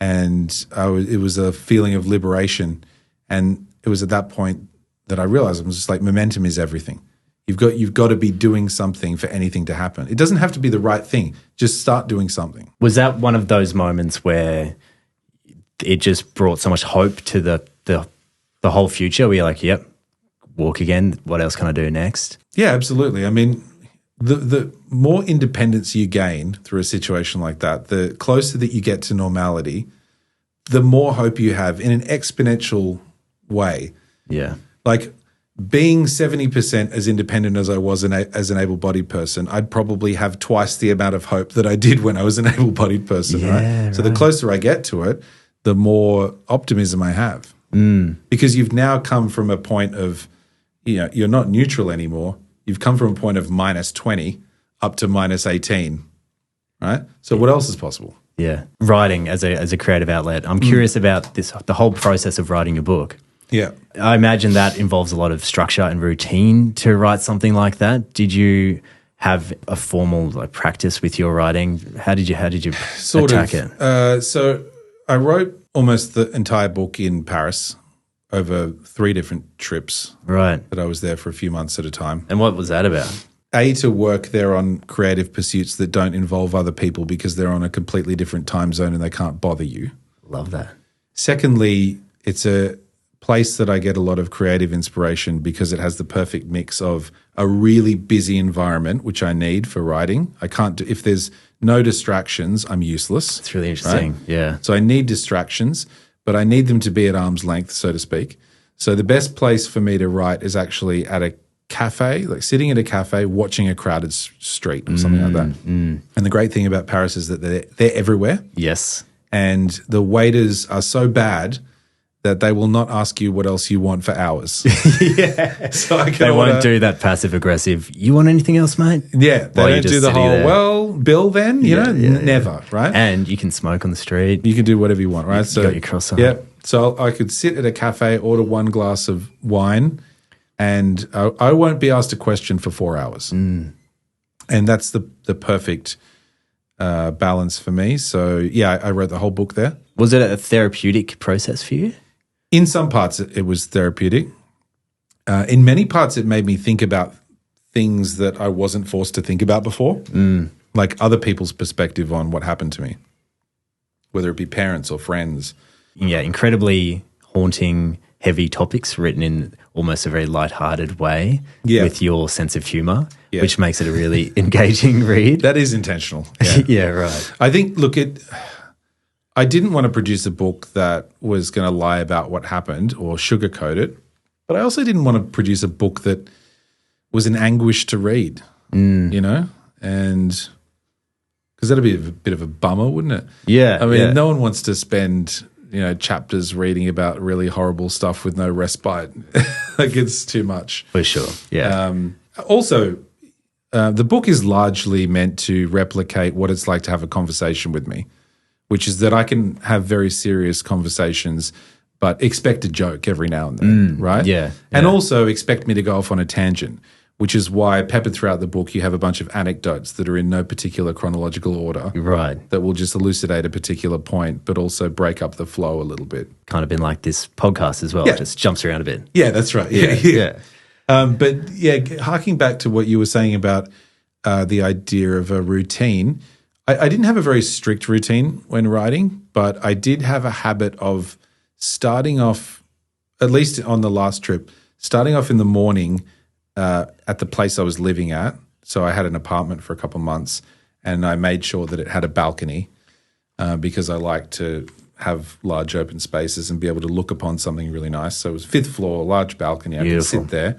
And it was a feeling of liberation. And it was at that point that I realized I was just like, momentum is everything. You've got to be doing something for anything to happen. It doesn't have to be the right thing. Just start doing something. Was that one of those moments where it just brought so much hope to the whole future where you're like, yep, walk again. What else can I do next? Yeah, absolutely. I mean, the more independence you gain through a situation like that, the closer that you get to normality, the more hope you have in an exponential way. Yeah. Like being 70% as independent as I was as an able-bodied person, I'd probably have twice the amount of hope that I did when I was an able-bodied person, right? So the closer I get to it, the more optimism I have. Because you've now come from a point of, you're not neutral anymore. You've come from a point of -20 up to -18, right? So what else is possible? Yeah. Writing as a creative outlet. I'm curious about the whole process of writing a book. Yeah. I imagine that involves a lot of structure and routine to write something like that. Did you have a formal practice with your writing? How did you attack it? So I wrote almost the entire book in Paris over 3 different trips. Right. That I was there for a few months at a time. And what was that about? To work there on creative pursuits that don't involve other people because they're on a completely different time zone and they can't bother you. Love that. Secondly, it's a place that I get a lot of creative inspiration because it has the perfect mix of a really busy environment, which I need for writing. I can't do, if there's no distractions, I'm useless. It's really interesting. Right? Yeah. So I need distractions, but I need them to be at arm's length, so to speak. So the best place for me to write is actually at a cafe, like sitting at a cafe, watching a crowded street or something like that. And the great thing about Paris is that they're everywhere. Yes. And the waiters are so bad that they will not ask you what else you want for hours. Yeah. So they won't do that passive aggressive, you want anything else, mate? Yeah. They don't do the whole, Bill then, never, right? And you can smoke on the street. You can do whatever you want, right? You got your croissant. Yeah. So I could sit at a cafe, order 1 glass of wine, and I won't be asked a question for 4 hours. And that's the perfect balance for me. So, yeah, I wrote the whole book there. Was it a therapeutic process for you? In some parts, it was therapeutic. In many parts, it made me think about things that I wasn't forced to think about before, like other people's perspective on what happened to me, whether it be parents or friends. Yeah, incredibly haunting, heavy topics written in almost a very lighthearted way with your sense of humour, which makes it a really engaging read. That is intentional. Yeah, right. I think, I didn't want to produce a book that was going to lie about what happened or sugarcoat it, but I also didn't want to produce a book that was an anguish to read, and because that'd be a bit of a bummer, wouldn't it? Yeah. I mean, no one wants to spend, chapters reading about really horrible stuff with no respite. Like it's too much. For sure. Yeah. Also, the book is largely meant to replicate what it's like to have a conversation with me, which is that I can have very serious conversations, but expect a joke every now and then, right? Yeah. And also expect me to go off on a tangent, which is why peppered throughout the book you have a bunch of anecdotes that are in no particular chronological order. Right. That will just elucidate a particular point, but also break up the flow a little bit. Kind of been like this podcast as well. Yeah. It just jumps around a bit. Yeah, that's right. Yeah. But harking back to what you were saying about the idea of a routine, I didn't have a very strict routine when writing, but I did have a habit of starting off, at least on the last trip, starting off in the morning at the place I was living at So I had an apartment for a couple of months, and I made sure that it had a balcony because I like to have large open spaces and be able to look upon something really nice. So it was 5th floor, large balcony. I could sit there.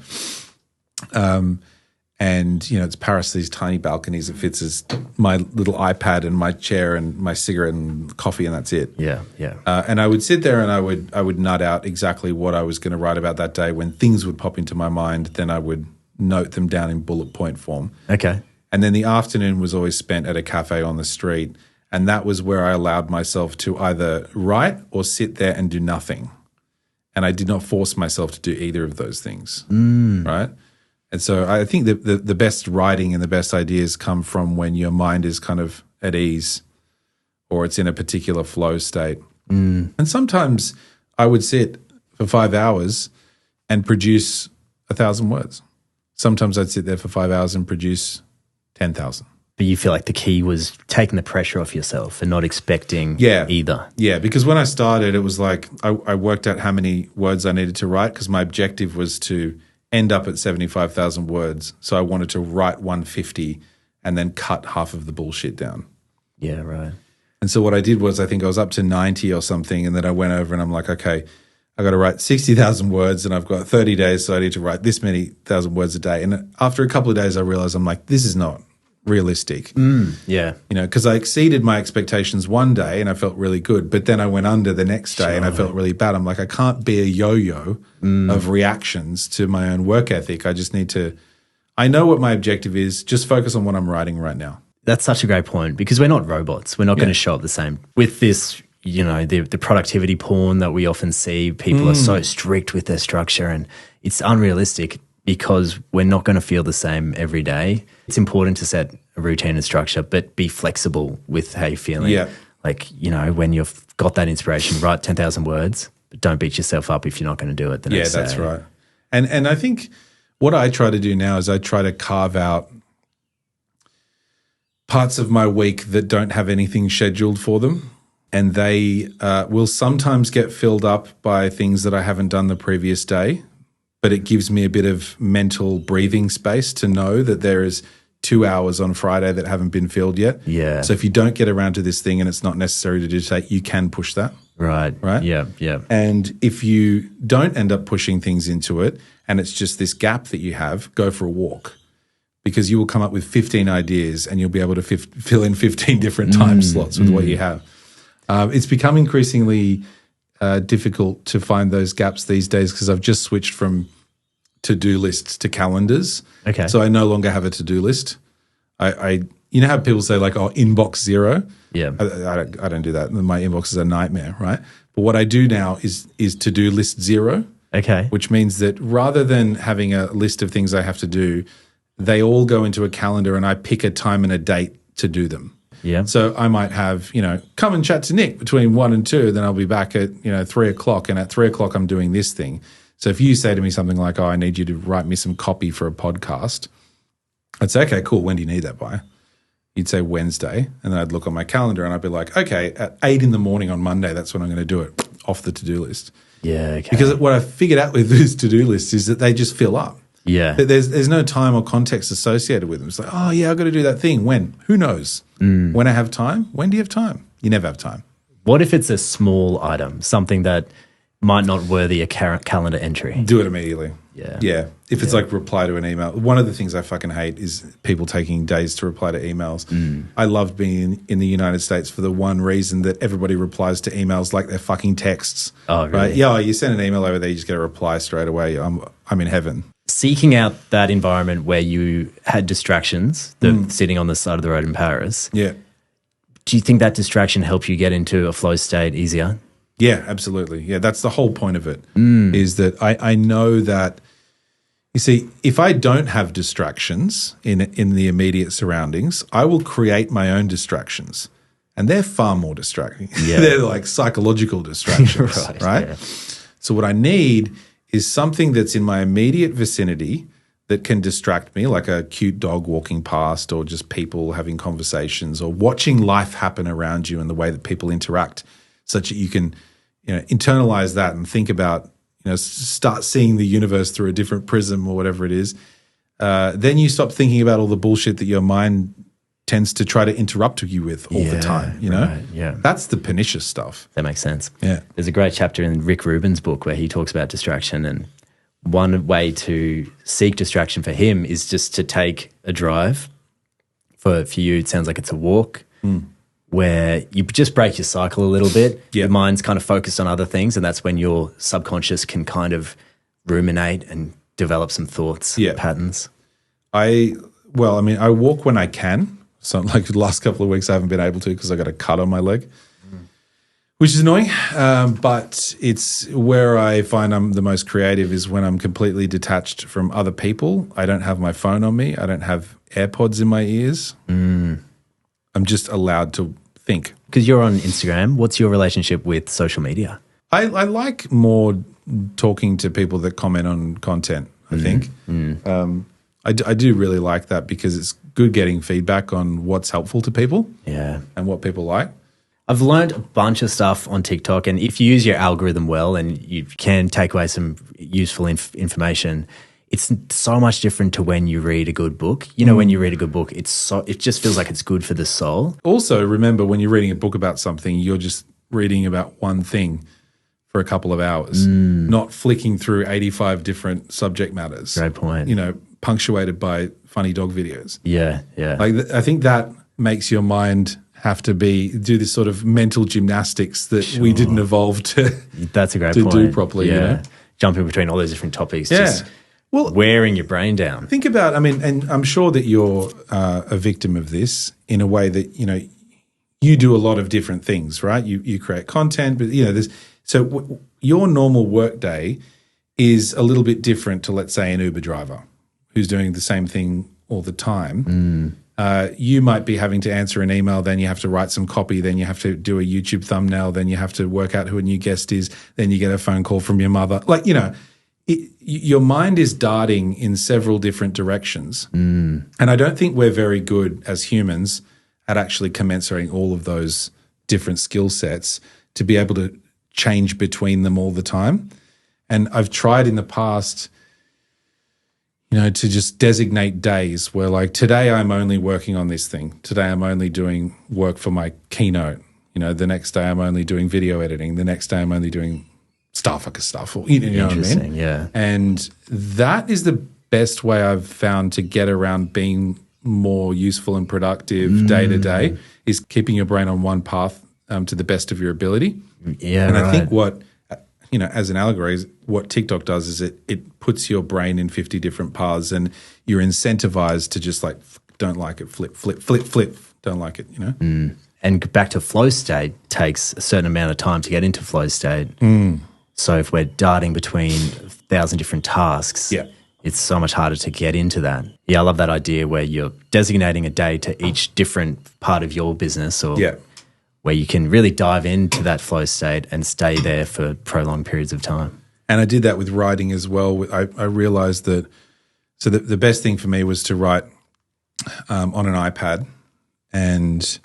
And, it's Paris, these tiny balconies. It fits as my little iPad and my chair and my cigarette and coffee, and that's it. Yeah, yeah. And I would sit there and I would nut out exactly what I was going to write about that day. When things would pop into my mind, then I would note them down in bullet point form. Okay. And then the afternoon was always spent at a cafe on the street. And that was where I allowed myself to either write or sit there and do nothing. And I did not force myself to do either of those things, right? And so I think that the best writing and the best ideas come from when your mind is kind of at ease or it's in a particular flow state. And sometimes I would sit for 5 hours and produce 1,000 words. Sometimes I'd sit there for 5 hours and produce 10,000. But you feel like the key was taking the pressure off yourself and not expecting either. Yeah, because when I started, it was like I worked out how many words I needed to write because my objective was to end up at 75,000 words. So I wanted to write 150 and then cut half of the bullshit down. Yeah, right. And so what I did was I think I was up to 90 or something, and then I went over and I'm like, okay, I got to write 60,000 words and I've got 30 days, so I need to write this many thousand words a day. And after a couple of days, I realized I'm like, this is not realistic. Yeah. Because I exceeded my expectations one day and I felt really good, but then I went under the next day and I felt really bad. I'm like, I can't be a yo-yo of reactions to my own work ethic. I just need to, I know what my objective is, just focus on what I'm writing right now. That's such a great point because we're not robots. We're not going to show up the same. With this, the productivity porn that we often see, people are so strict with their structure and it's unrealistic because we're not going to feel the same every day. It's important to set a routine and structure, but be flexible with how you're feeling. Yeah. Like, when you've got that inspiration, write 10,000 words, but don't beat yourself up if you're not going to do it the next day. Yeah, that's right. And I think what I try to do now is I try to carve out parts of my week that don't have anything scheduled for them. And they will sometimes get filled up by things that I haven't done the previous day, but it gives me a bit of mental breathing space to know that there is 2 hours on Friday that haven't been filled yet. Yeah. So if you don't get around to this thing and it's not necessary to do today, you can push that. Right. Right? Yeah, yeah. And if you don't end up pushing things into it and it's just this gap that you have, go for a walk because you will come up with 15 ideas and you'll be able to fill in 15 different time slots with what you have. It's become increasingly difficult to find those gaps these days because I've just switched from to-do lists to calendars. Okay. So I no longer have a to-do list. I how people say like, oh, inbox zero? Yeah. I don't do that. My inbox is a nightmare, right? But what I do now is to-do list zero. Okay. Which means that rather than having a list of things I have to do, they all go into a calendar and I pick a time and a date to do them. Yeah. So I might have, come and chat to Nick between 1 and 2, then I'll be back at, 3 o'clock. And at 3 o'clock, I'm doing this thing. So if you say to me something like, oh, I need you to write me some copy for a podcast, I'd say, okay, cool. When do you need that by? You'd say Wednesday. And then I'd look on my calendar and I'd be like, okay, at 8 in the morning on Monday, that's when I'm going to do it off the to-do list. Yeah. Okay. Because what I figured out with those to-do lists is that they just fill up. Yeah. There's no time or context associated with them. It's like, oh, yeah, I've got to do that thing. When? Who knows? When I have time? When do you have time? You never have time. What if it's a small item, something that might not worthy a calendar entry? Do it immediately. Yeah. Yeah. If it's like reply to an email. One of the things I fucking hate is people taking days to reply to emails. I love being in the United States for the one reason that everybody replies to emails like they're fucking texts. Oh, really? Right? Yeah, you send an email over there, you just get a reply straight away. I'm in heaven. Seeking out that environment where you had distractions, sitting on the side of the road in Paris. Yeah. Do you think that distraction helped you get into a flow state easier? Yeah, absolutely. Yeah, that's the whole point of it, is that I know that, you see, if I don't have distractions in the immediate surroundings, I will create my own distractions. And they're far more distracting. Yeah. They're like psychological distractions, right? Yeah. So what I need is something that's in my immediate vicinity that can distract me, like a cute dog walking past or just people having conversations or watching life happen around you and the way that people interact, such that you can, internalize that and think about, start seeing the universe through a different prism or whatever it is. then you stop thinking about all the bullshit that your mind tends to try to interrupt you with all the time, you know? Right, yeah. That's the pernicious stuff. That makes sense. Yeah. There's a great chapter in Rick Rubin's book where he talks about distraction, and one way to seek distraction for him is just to take a drive. For you, it sounds like it's a walk where you just break your cycle a little bit. Yeah. Your mind's kind of focused on other things, and that's when your subconscious can kind of ruminate and develop some thoughts, patterns. I walk when I can. So like the last couple of weeks I haven't been able to because I got a cut on my leg, which is annoying. But it's where I find I'm the most creative is when I'm completely detached from other people. I don't have my phone on me. I don't have AirPods in my ears. I'm just allowed to think. Because you're on Instagram. What's your relationship with social media? I like more talking to people that comment on content, I think. I do really like that because it's good getting feedback on what's helpful to people and what people like. I've learned a bunch of stuff on TikTok, and if you use your algorithm well and you can take away some useful information, it's so much different to when you read a good book. You know, when you read a good book, it just feels like it's good for the soul. Also, remember when you're reading a book about something, you're just reading about one thing for a couple of hours, not flicking through 85 different subject matters. Great point. You know, punctuated by funny dog videos. Yeah. Like I think that makes your mind have to do this sort of mental gymnastics that we didn't evolve to. That's a great to point. do properly. Yeah, you know? Jumping between all those different topics. Just wearing your brain down. Think about. I mean, and I'm sure that you're a victim of this in a way that you do a lot of different things, right? You create content, but your normal work day is a little bit different to, let's say, an Uber driver who's doing the same thing all the time. You might be having to answer an email, then you have to write some copy, then you have to do a YouTube thumbnail, then you have to work out who a new guest is, then you get a phone call from your mother. Like, your mind is darting in several different directions. And I don't think we're very good as humans at actually commensurating all of those different skill sets to be able to change between them all the time. And I've tried in the past to just designate days where, like, today I'm only working on this thing. Today I'm only doing work for my keynote. The next day I'm only doing video editing. The next day I'm only doing Starfucker stuff. Or, you know what I mean? Yeah. And that is the best way I've found to get around being more useful and productive day to day is keeping your brain on one path to the best of your ability. Yeah, and I think what as an allegory, what TikTok does is it puts your brain in 50 different paths and you're incentivized to just like, don't like it, flip, don't like it, And back to flow state takes a certain amount of time to get into flow state. So if we're darting between 1,000 different tasks, it's so much harder to get into that. Yeah, I love that idea where you're designating a day to each different part of your business or where you can really dive into that flow state and stay there for prolonged periods of time. And I did that with writing as well. I realized that the best thing for me was to write on an iPad, and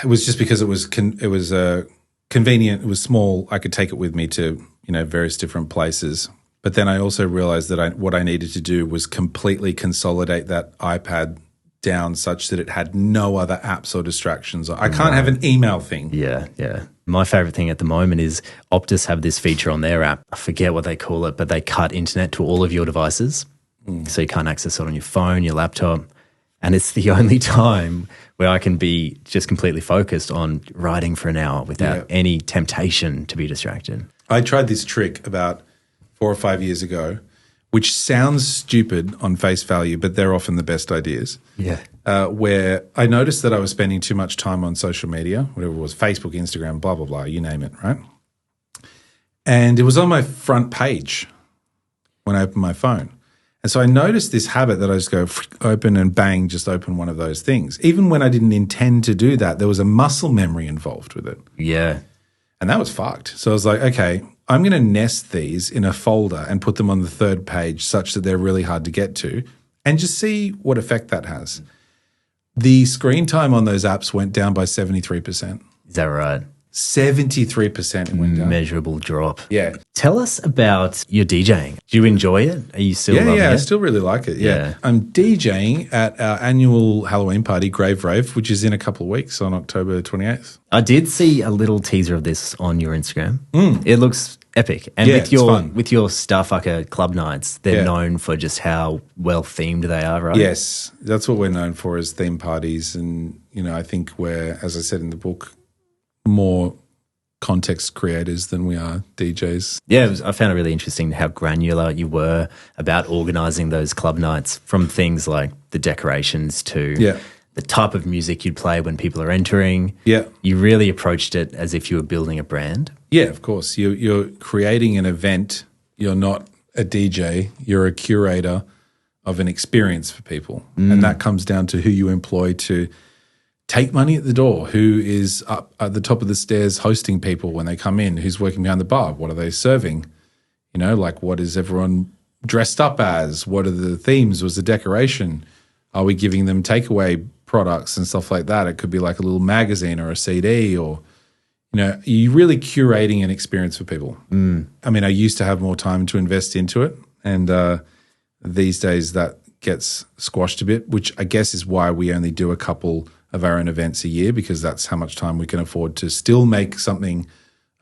it was just because it was convenient, it was small, I could take it with me to various different places. But then I also realized that what I needed to do was completely consolidate that iPad down such that it had no other apps or distractions. I can't have an email thing. Yeah. My favorite thing at the moment is Optus have this feature on their app. I forget what they call it, but they cut internet to all of your devices. So you can't access it on your phone, your laptop. And it's the only time where I can be just completely focused on writing for an hour without any temptation to be distracted. I tried this trick about 4 or 5 years ago, which sounds stupid on face value, but they're often the best ideas. Yeah. Where I noticed that I was spending too much time on social media, whatever it was, Facebook, Instagram, blah, blah, blah, you name it, right? And it was on my front page when I opened my phone. And so I noticed this habit that I just go open and bang, just open one of those things. Even when I didn't intend to do that, there was a muscle memory involved with it. Yeah. And that was fucked. So I was like, okay, I'm going to nest these in a folder and put them on the third page such that they're really hard to get to and just see what effect that has. The screen time on those apps went down by 73%. Is that right? 73% it went down. Measurable drop. Yeah. Tell us about your DJing. Do you enjoy it? Are you still loving it? Yeah, I still really like it. Yeah. I'm DJing at our annual Halloween party, Grave Rave, which is in a couple of weeks on October 28th. I did see a little teaser of this on your Instagram. It looks epic. And Yeah, it's fun. with your Starfucker club nights, they're known for just how well themed they are, right? Yes, that's what we're known for as theme parties. And, I think we're, as I said in the book, more context creators than we are DJs. Yeah, I found it really interesting how granular you were about organising those club nights, from things like the decorations to the type of music you'd play when people are entering. Yeah. You really approached it as if you were building a brand. Yeah, of course. You're creating an event. You're not a DJ. You're a curator of an experience for people. And that comes down to who you employ to take money at the door, who is up at the top of the stairs hosting people when they come in, who's working behind the bar, what are they serving? What is everyone dressed up as? What are the themes? Was the decoration? Are we giving them takeaway products and stuff like that? It could be like a little magazine or a CD, or, you're really curating an experience for people. I mean, I used to have more time to invest into it, and these days that gets squashed a bit, which I guess is why we only do a couple of our own events a year, because that's how much time we can afford to still make something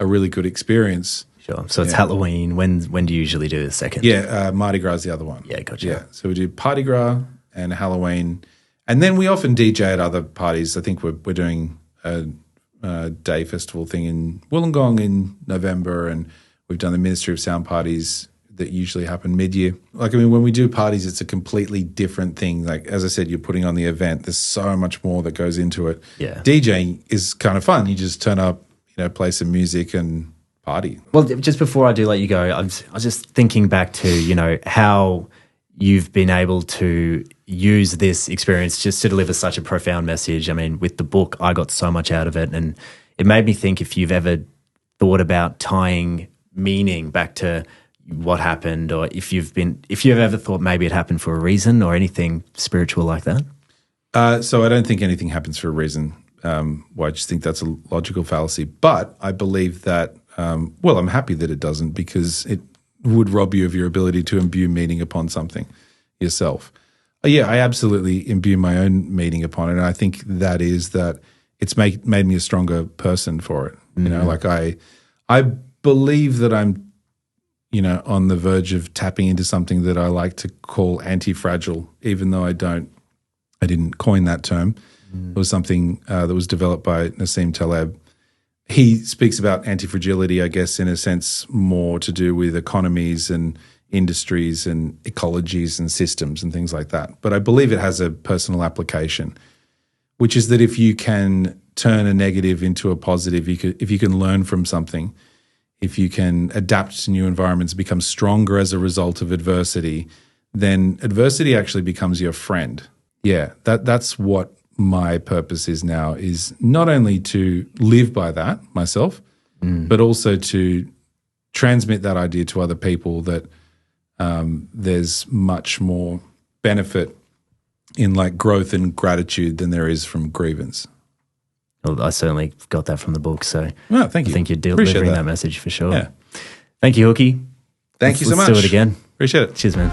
a really good experience. Sure. So it's Halloween. When do you usually do the second? Yeah, Mardi Gras is the other one. Yeah, gotcha. Yeah, so we do Mardi Gras and Halloween, and then we often DJ at other parties. I think we're doing a day festival thing in Wollongong in November, and we've done the Ministry of Sound parties that usually happen mid-year. When we do parties, it's a completely different thing. Like, as I said, you're putting on the event. There's so much more that goes into it. Yeah. DJing is kind of fun. You just turn up, play some music and party. Well, just before I do let you go, I was just thinking back to, how you've been able to use this experience just to deliver such a profound message. I mean, with the book, I got so much out of it, and it made me think if you've ever thought about tying meaning back to what happened, or if you've ever thought maybe it happened for a reason, or anything spiritual like that. So I don't think anything happens for a reason. I just think that's a logical fallacy. But I believe that, I'm happy that it doesn't, because it would rob you of your ability to imbue meaning upon something yourself. Yeah, I absolutely imbue my own meaning upon it, and I think that is that it's made me a stronger person for it. I believe that I'm on the verge of tapping into something that I like to call anti-fragile, even though I didn't coin that term. It was something that was developed by Nassim Taleb. He speaks about anti-fragility, I guess, in a sense more to do with economies and industries and ecologies and systems and things like that. But I believe it has a personal application, which is that if you can turn a negative into a positive, if you can learn from something, if you can adapt to new environments, become stronger as a result of adversity, then adversity actually becomes your friend. Yeah, that's what my purpose is now, is not only to live by that myself, but also to transmit that idea to other people that there's much more benefit in growth and gratitude than there is from grievance. Well, I certainly got that from the book, so thank you. I think you're delivering that message for sure. Yeah. Thank you, Hookie. Thank you so much. Let's do it again. Appreciate it. Cheers, man.